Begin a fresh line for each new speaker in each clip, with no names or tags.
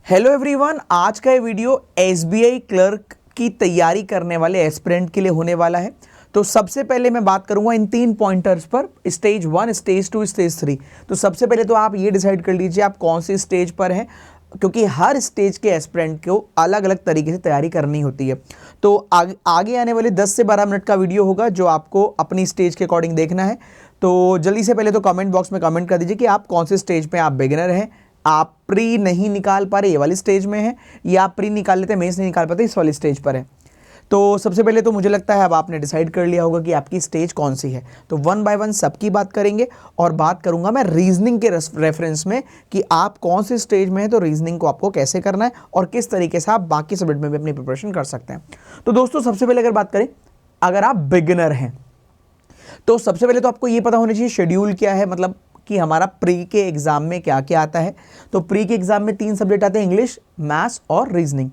Hello everyone, आज का ये वीडियो एसबीआई क्लर्क की तैयारी करने वाले एस्पिरेंट के लिए होने वाला है। तो सबसे पहले मैं बात करूंगा इन 3 पॉइंटर्स पर, स्टेज 1, स्टेज 2, स्टेज 3। तो सबसे पहले तो आप ये डिसाइड कर लीजिए आप कौन सी स्टेज पर हैं, क्योंकि हर स्टेज के एस्पिरेंट को अलग अलग तरीके से तैयारी करनी होती है। तो आगे आने वाले 10 से 12 मिनट का वीडियो होगा जो आपको अपनी स्टेज के अकॉर्डिंग देखना है। तो जल्दी से पहले तो कमेंट बॉक्स में कमेंट कर दीजिए कि आप कौन से स्टेज पे आप बिगिनर हैं, आप प्री नहीं निकाल पा रहे ये वाली स्टेज में है, या आप प्री निकाल लेते मेंस नहीं निकाल पाते इस वाली स्टेज पर है। तो सबसे पहले तो मुझे लगता है अब आपने डिसाइड कर लिया होगा कि आपकी स्टेज कौन सी है। तो वन बाय वन सबकी बात करेंगे और बात करूंगा मैं रीजनिंग के रेफरेंस में कि आप कौन सी स्टेज में है, तो रीजनिंग को आपको कैसे करना है और किस तरीके से आप बाकी सब्जेक्ट में भी अपनी प्रिपरेशन कर सकते हैं। तो दोस्तों सबसे पहले अगर बात करें, अगर आप बिगिनर हैं तो सबसे पहले तो आपको ये पता होना चाहिए शेड्यूल क्या है, मतलब कि हमारा प्री के एग्जाम में क्या क्या आता है। तो प्री के एग्जाम में 3 सब्जेक्ट आते हैं, इंग्लिश, मैथ्स और रीजनिंग।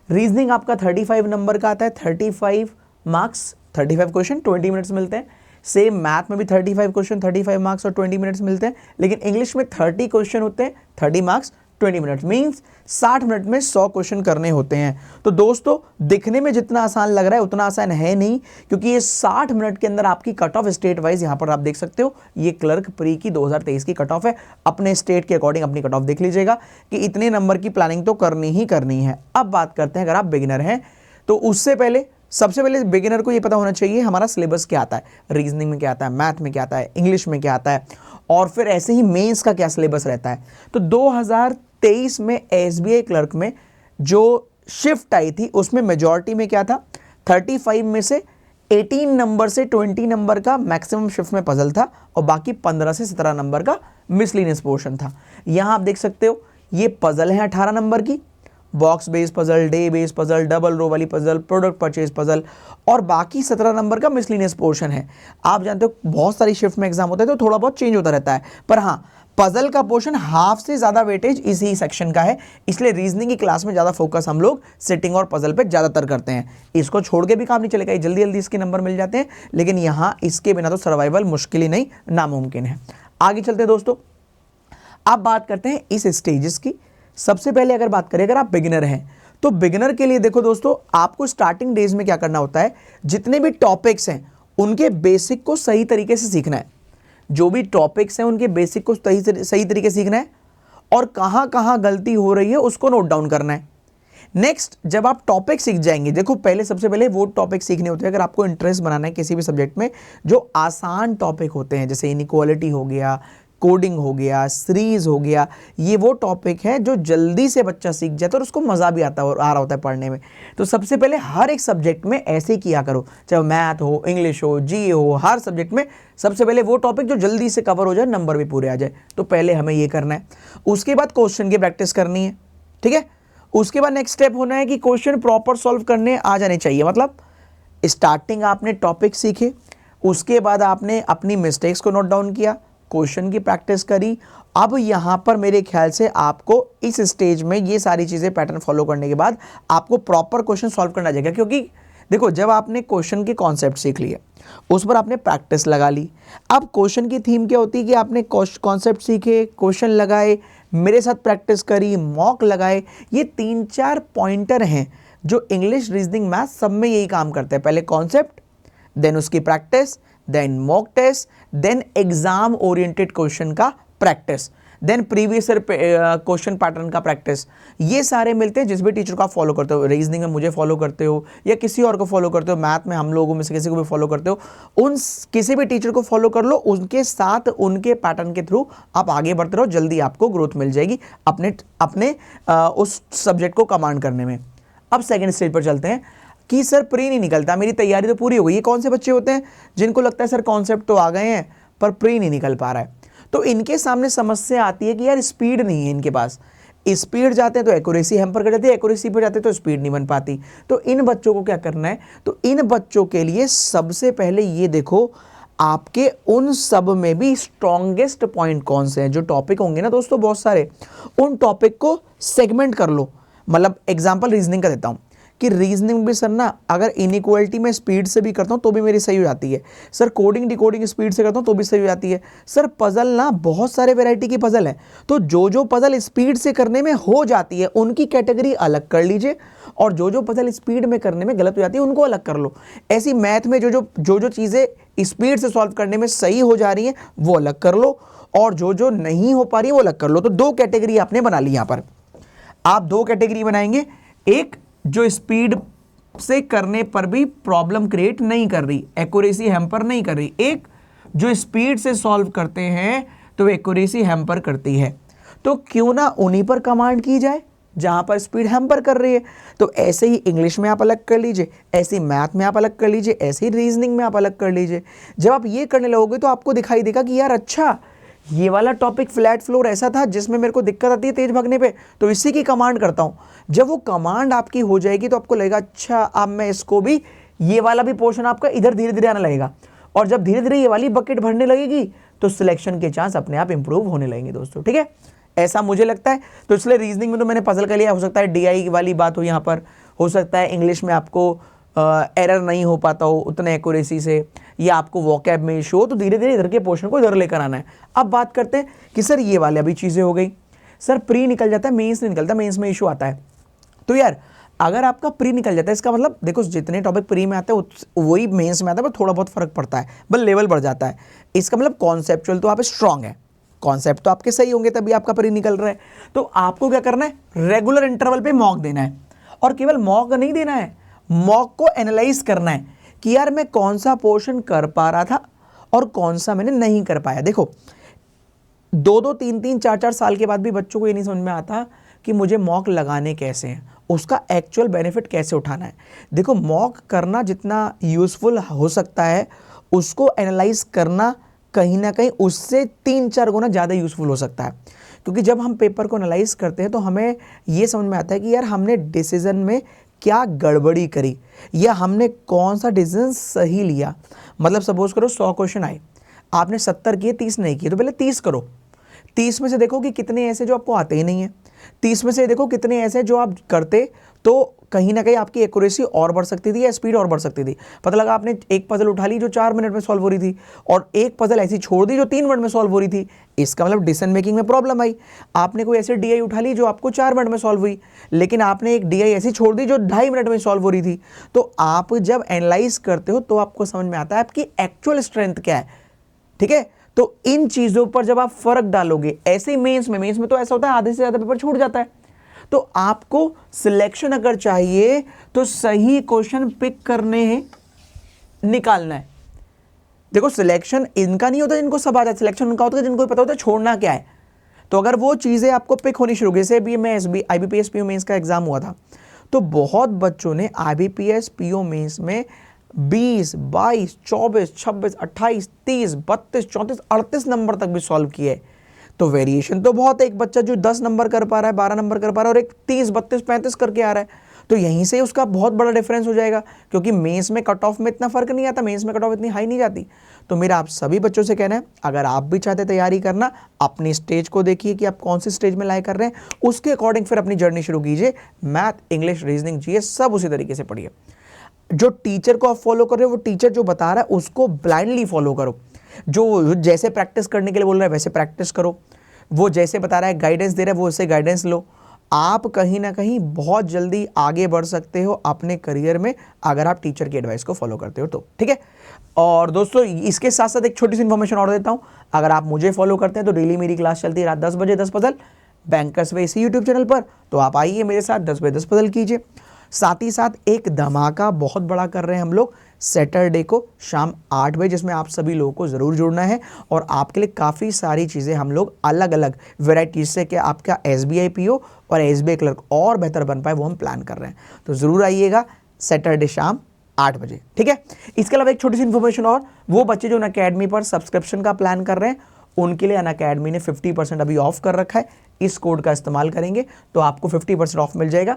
रीजनिंग आपका 35 नंबर का आता है, 35 मार्क्स, 35 क्वेश्चन, 20 मिनट्स मिलते हैं। सेम मैथ में भी 35 क्वेश्चन, 35 मार्क्स और 20 मिनट्स मिलते हैं। लेकिन इंग्लिश में 30 क्वेश्चन होते हैं, 30 मार्क्स, 20 मिनट, मीन्स 60 मिनट में 100 क्वेश्चन करने होते हैं। तो दोस्तों दिखने में जितना आसान लग रहा है उतना आसान है नहीं, क्योंकि ये 60 मिनट के अंदर आपकी कट ऑफ स्टेट वाइज, यहां पर आप देख सकते हो ये क्लर्क प्री की 2023 की कट ऑफ है। अपने स्टेट के अकॉर्डिंग अपनी कट ऑफ देख लीजिएगा कि इतने नंबर की प्लानिंग तो करनी ही करनी है। अब बात करते हैं अगर आप बिगिनर हैं, तो उससे पहले सबसे पहले बिगिनर को ये पता होना चाहिए हमारा सिलेबस क्या आता है, रीजनिंग में क्या आता है, मैथ में क्या आता है, इंग्लिश में क्या आता है, और फिर ऐसे ही मेंस का क्या सिलेबस रहता है। तो 2023 में एसबीआई क्लर्क में जो शिफ्ट आई थी उसमें मेजॉरिटी में क्या था, 35 में से 18 नंबर से 20 नंबर का मैक्सिमम शिफ्ट में पजल था और बाकी 15 से 17 नंबर का मिसलिनियस पोर्शन था। यहां आप देख सकते हो ये पजल है 18 नंबर की, box base puzzle, day base puzzle, double row वाली पजल, प्रोडक्ट परचेज पजल, और बाकी 17 नंबर का मिसलिनियस पोर्शन है। आप जानते हो बहुत सारी शिफ्ट में एग्जाम होता है तो थोड़ा बहुत चेंज होता रहता है, पर हाँ पजल का पोर्शन हाफ से ज्यादा वेटेज इसी सेक्शन का है, इसलिए रीजनिंग की क्लास में ज्यादा फोकस हम लोग सिटिंग और पजल पे ज्यादातर करते हैं। इसको छोड़ के भी काम नहीं चलेगा, जल्दी जल्दी इसके नंबर मिल जाते हैं, लेकिन यहां इसके बिना तो सर्वाइवल मुश्किल ही नहीं नामुमकिन है। आगे चलते हैं दोस्तों, अब बात करते हैं इस स्टेजेस की। सबसे पहले अगर बात करें, अगर आप बिगिनर हैं तो बिगिनर के लिए देखो दोस्तों, आपको स्टार्टिंग डेज में क्या करना होता है, जितने भी टॉपिक्स हैं उनके बेसिक को सही तरीके से सीखना है। जो भी टॉपिक्स हैं उनके बेसिक को सही तरीके से सीखना है और कहां कहां गलती हो रही है उसको नोट डाउन करना है। नेक्स्ट, जब आप टॉपिक सीख जाएंगे, देखो पहले सबसे पहले वो टॉपिक सीखने होते हैं अगर आपको इंटरेस्ट बनाना है किसी भी सब्जेक्ट में, जो आसान टॉपिक होते हैं, जैसे इनइक्वालिटी हो गया, कोडिंग हो गया, सीरीज हो गया, ये वो टॉपिक है जो जल्दी से बच्चा सीख जाता है और उसको मजा भी आता है और आ रहा होता है पढ़ने में। तो सबसे पहले हर एक सब्जेक्ट में ऐसे किया करो, चाहे मैथ हो, इंग्लिश हो, जीए हो, हर सब्जेक्ट में सबसे पहले वो टॉपिक जो जल्दी से कवर हो जाए, नंबर भी पूरे आ जाए, तो पहले हमें ये करना है। उसके बाद क्वेश्चन की प्रैक्टिस करनी है, ठीक है। उसके बाद नेक्स्ट स्टेप होना है कि क्वेश्चन प्रॉपर सॉल्व करने आ जाने चाहिए, मतलब स्टार्टिंग आपने टॉपिक सीखे, उसके बाद आपने अपनी मिस्टेक्स को नोट डाउन किया, क्वेश्चन की प्रैक्टिस करी। अब यहां पर मेरे ख्याल से आपको इस स्टेज में ये सारी चीजें पैटर्न फॉलो करने के बाद आपको प्रॉपर क्वेश्चन सॉल्व करना चाहिए, क्योंकि देखो जब आपने क्वेश्चन के कॉन्सेप्ट सीख लिए, उस पर आपने प्रैक्टिस लगा ली। अब क्वेश्चन की थीम क्या होती है कि आपने कॉन्सेप्ट सीखे, क्वेश्चन लगाए, मेरे साथ प्रैक्टिस करी, मॉक लगाए। ये 3-4 पॉइंटर हैं जो इंग्लिश, रीजनिंग, मैथ सब में यही काम करते हैं। पहले कॉन्सेप्ट, देन उसकी practice, then mock test, then exam oriented question का practice, then previous question pattern का प्रैक्टिस। ये सारे मिलते हैं जिस भी टीचर को आप फॉलो करते हो, रीजनिंग में मुझे फॉलो करते हो या किसी और को फॉलो करते हो, मैथ में हम लोगों में से किसी को भी फॉलो करते हो, उन किसी भी टीचर को फॉलो कर लो, उनके साथ उनके पैटर्न के थ्रू आप आगे बढ़ते रहो, जल्दी आपको ग्रोथ मिल जाएगी अपने उस सब्जेक्ट को कमांड करने में। अब सेकेंड स्टेज पर चलते हैं कि सर प्री नहीं निकलता, मेरी तैयारी तो पूरी हो गई। ये कौन से बच्चे होते हैं जिनको लगता है सर कॉन्सेप्ट तो आ गए हैं पर प्री नहीं निकल पा रहा है, तो इनके सामने समस्या आती है कि यार स्पीड नहीं है इनके पास, स्पीड जाते हैं तो एक्यूरेसी हैम्पर कर जाती है, एक्यूरेसी पर जाते हैं तो स्पीड नहीं बन पाती। तो इन बच्चों को क्या करना है, तो इन बच्चों के लिए सबसे पहले ये देखो आपके उन सब में भी स्ट्रॉन्गेस्ट पॉइंट कौन से हैं। जो टॉपिक होंगे ना दोस्तों बहुत सारे, उन टॉपिक को सेगमेंट कर लो। मतलब एग्जाम्पल रीजनिंग का देता हूं कि रीजनिंग भी सर ना अगर इनइक्वालिटी में स्पीड से भी करता हूँ तो भी मेरी सही हो जाती है, सर कोडिंग डिकोडिंग स्पीड से करता हूँ तो भी सही हो जाती है, सर पजल ना बहुत सारे वैरायटी की पजल है, तो जो पजल स्पीड से करने में हो जाती है उनकी कैटेगरी अलग कर लीजिए, और जो पजल स्पीड में करने में गलत हो जाती है उनको अलग कर लो। ऐसी मैथ में जो चीज़ें स्पीड से सॉल्व करने में सही हो जा रही हैं वो अलग कर लो, और जो नहीं हो पा रही है वो अलग कर लो। तो दो कैटेगरी आपने बना ली। यहां पर आप दो कैटेगरी बनाएंगे, एक जो स्पीड से करने पर भी प्रॉब्लम क्रिएट नहीं कर रही, एक्यूरेसी हैम्पर नहीं कर रही, एक जो स्पीड से सॉल्व करते हैं तो एक्यूरेसी हैम्पर करती है। तो क्यों ना उन्हीं पर कमांड की जाए जहां पर स्पीड हैम्पर कर रही है। तो ऐसे ही इंग्लिश में आप अलग कर लीजिए, ऐसे ही मैथ में आप अलग कर लीजिए, ऐसे ही रीजनिंग में आप अलग कर लीजिए। जब आप ये करने लगोगे तो आपको दिखाई देगा कि यार अच्छा ये वाला टॉपिक फ्लैट फ्लोर ऐसा था जिसमें मेरे को दिक्कत आती है तेज भागने पे, तो इसी की कमांड करता हूं। जब वो कमांड आपकी हो जाएगी तो आपको लगेगा अच्छा अब मैं इसको भी, ये वाला भी पोर्शन आपका इधर धीरे धीरे आने लगेगा, और जब धीरे धीरे ये वाली बकेट भरने लगेगी तो सिलेक्शन के चांस अपने आप इंप्रूव होने लगेंगे दोस्तों। ठीक है, ऐसा मुझे लगता है। तो इसलिए रीजनिंग में तो मैंने पजल कर लिया, हो सकता है डीआई वाली बात हो यहाँ पर, हो सकता है इंग्लिश में आपको एरर नहीं हो पाता हो उतने एक्यूरेसी से, या आपको वोकैब में इशू हो, तो धीरे धीरे इधर के पोर्शन को इधर लेकर आना है। अब बात करते हैं कि सर ये वाले अभी चीज़ें हो गई, सर प्री निकल जाता है, मेंस नहीं निकलता, मेंस में इशू आता है। तो यार अगर आपका प्री निकल जाता है इसका मतलब देखो जितने टॉपिक प्री में आते हैं वही मेंस में आता है, पर थोड़ा बहुत फर्क पड़ता है, बस लेवल बढ़ जाता है। इसका मतलब कॉन्सेप्चुअल तो आप स्ट्रांग है, कॉन्सेप्ट तो आपके सही होंगे तभी आपका प्री निकल रहा है। तो आपको क्या करना है, रेगुलर इंटरवल पे मॉक देना है, और केवल मॉक नहीं देना है, मॉक को एनालाइज करना है कि यार मैं कौन सा पोर्शन कर पा रहा था और कौन सा मैंने नहीं कर पाया। देखो 2-2, 3-3, 4-4 साल के बाद भी बच्चों को ये नहीं समझ में आता कि मुझे मॉक लगाने कैसे हैं, उसका एक्चुअल बेनिफिट कैसे उठाना है। देखो मॉक करना जितना यूजफुल हो सकता है, उसको एनालाइज करना कहीं ना कहीं उससे 3-4 गुना ज़्यादा यूजफुल हो सकता है, क्योंकि जब हम पेपर को एनालाइज करते हैं तो हमें ये समझ में आता है कि यार हमने डिसीजन में क्या गड़बड़ी करी, या हमने कौन सा डिसीजन सही लिया। मतलब सपोज करो 100 क्वेश्चन आए, आपने 70 किए, 30 नहीं किए, तो पहले 30 करो। 30 में से देखो कि कितने ऐसे जो आपको आते ही नहीं है, 30 में से देखो कितने ऐसे जो आप करते तो कहीं ना कहीं आपकी एक्यूरेसी और बढ़ सकती थी या स्पीड और बढ़ सकती थी। पता लगा आपने एक पजल उठा ली जो 4 मिनट में सॉल्व हो रही थी, और एक पजल ऐसी छोड़ दी जो 3 मिनट में सॉल्व हो रही थी, इसका मतलब डिसीजन मेकिंग में प्रॉब्लम आई। आपने कोई ऐसी डीआई उठा ली जो आपको 4 मिनट में सॉल्व हुई, लेकिन आपने एक डीआई ऐसी छोड़ दी जो 2.5 मिनट में सॉल्व हो रही थी। तो आप जब एनालाइज करते हो तो आपको समझ में आता है आपकी एक्चुअल स्ट्रेंथ क्या है। ठीक है, तो इन चीजों पर जब आप फर्क डालोगे, ऐसे ही मेंस में तो ऐसा होता है आधे से ज्यादा पेपर छूट जाता है। तो आपको सिलेक्शन अगर चाहिए तो सही क्वेश्चन पिक करने हैं, निकालना है। देखो सिलेक्शन इनका नहीं होता जिनको सब आ जाता, सिलेक्शन उनका होता है जिनको पता होता है छोड़ना क्या है। तो अगर वो चीजें आपको पिक होनी शुरू, जैसे भी मैं IBPS PO मेंस का एग्जाम हुआ था, तो बहुत बच्चों ने IBPS PO मेंस में 20, 22, 24, 26, 28, 30, 32, 34, 38 नंबर तक भी सॉल्व किए। तो वेरिएशन तो बहुत है, एक बच्चा जो 10 नंबर कर पा रहा है, 12 नंबर कर पा रहा है, और एक 30, 32, 35 करके आ रहा है, तो यहीं से उसका बहुत बड़ा डिफरेंस हो जाएगा, क्योंकि मेंस में कट ऑफ में इतना फर्क नहीं आता, मेंस में कट ऑफ इतनी हाई नहीं जाती। तो मेरा आप सभी बच्चों से कहना है, अगर आप भी चाहते तैयारी करना, अपनी स्टेज को देखिए कि आप कौन सी स्टेज में लाइक कर रहे हैं, उसके अकॉर्डिंग फिर अपनी जर्नी शुरू कीजिए। मैथ, इंग्लिश, रीजनिंग, जीएस सब उसी तरीके से पढ़िए। जो टीचर को आप फॉलो कर रहे हो, वो टीचर जो बता रहा है उसको ब्लाइंडली फॉलो करो। जो जैसे प्रैक्टिस करने के लिए बोल रहा है वैसे प्रैक्टिस करो, वो जैसे बता रहा है गाइडेंस दे रहा है वो उससे गाइडेंस लो। आप कहीं ना कहीं बहुत जल्दी आगे बढ़ सकते हो अपने करियर में अगर आप टीचर की एडवाइस को फॉलो करते हो तो। ठीक है, और दोस्तों इसके साथ साथ एक छोटी सी इन्फॉर्मेशन और देता हूं। अगर आप मुझे फॉलो करते हैं तो डेली मेरी क्लास चलती है रात 10 बजे 10 पजल बैंकर्स वे इसी यूट्यूब चैनल पर, तो आप आइए मेरे साथ 10 बजे 10 पजल कीजिए। साथ ही साथ एक धमाका बहुत बड़ा कर रहे हैं हम लोग सैटरडे को शाम 8 बजे, जिसमें आप सभी लोगों को ज़रूर जुड़ना है, और आपके लिए काफ़ी सारी चीज़ें हम लोग अलग अलग वेराइटीज से कि आपका SBI PO और SBI क्लर्क और बेहतर बन पाए वो हम प्लान कर रहे हैं। तो ज़रूर आइएगा सैटरडे शाम 8 बजे। ठीक है, इसके अलावा एक छोटी सी इन्फॉर्मेशन और, वो बच्चे जो अनअकैडमी पर सब्सक्रिप्शन का प्लान कर रहे हैं उनके लिए अनअकैडमी ने 50% अभी ऑफ कर रखा है। इस कोड का इस्तेमाल करेंगे तो आपको 50% ऑफ मिल जाएगा।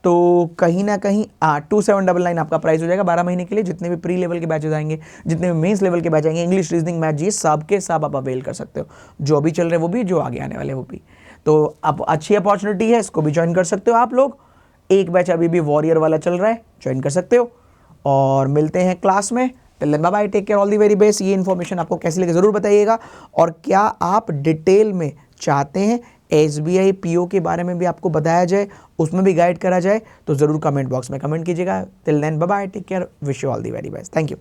तो कहीं ना कहीं 2799 आपका प्राइस हो जाएगा 12 महीने के लिए। जितने भी प्री लेवल के बैचेज आएंगे, जितने भी मेंस लेवल के बैच आएंगे, इंग्लिश, रीजनिंग, मैथ, जी सब के सब आप अवेल कर सकते हो। जो अभी चल रहे वो भी, जो आगे आने वाले वो भी। तो अब अच्छी अपॉर्चुनिटी है, इसको भी ज्वाइन कर सकते हो आप लोग। एक बैच अभी भी वॉरियर वाला चल रहा है, ज्वाइन कर सकते हो। और मिलते हैं क्लास में। Till then bye bye, take care, all the very best. ये इन्फॉर्मेशन आपको कैसी लगी ज़रूर बताइएगा। और क्या आप डिटेल में चाहते हैं SBI PO के बारे में भी आपको बताया जाए, उसमें भी गाइड करा जाए, तो ज़रूर कमेंट बॉक्स में कमेंट कीजिएगा। Till then bye bye, take care, wish you all the very best. Thank you.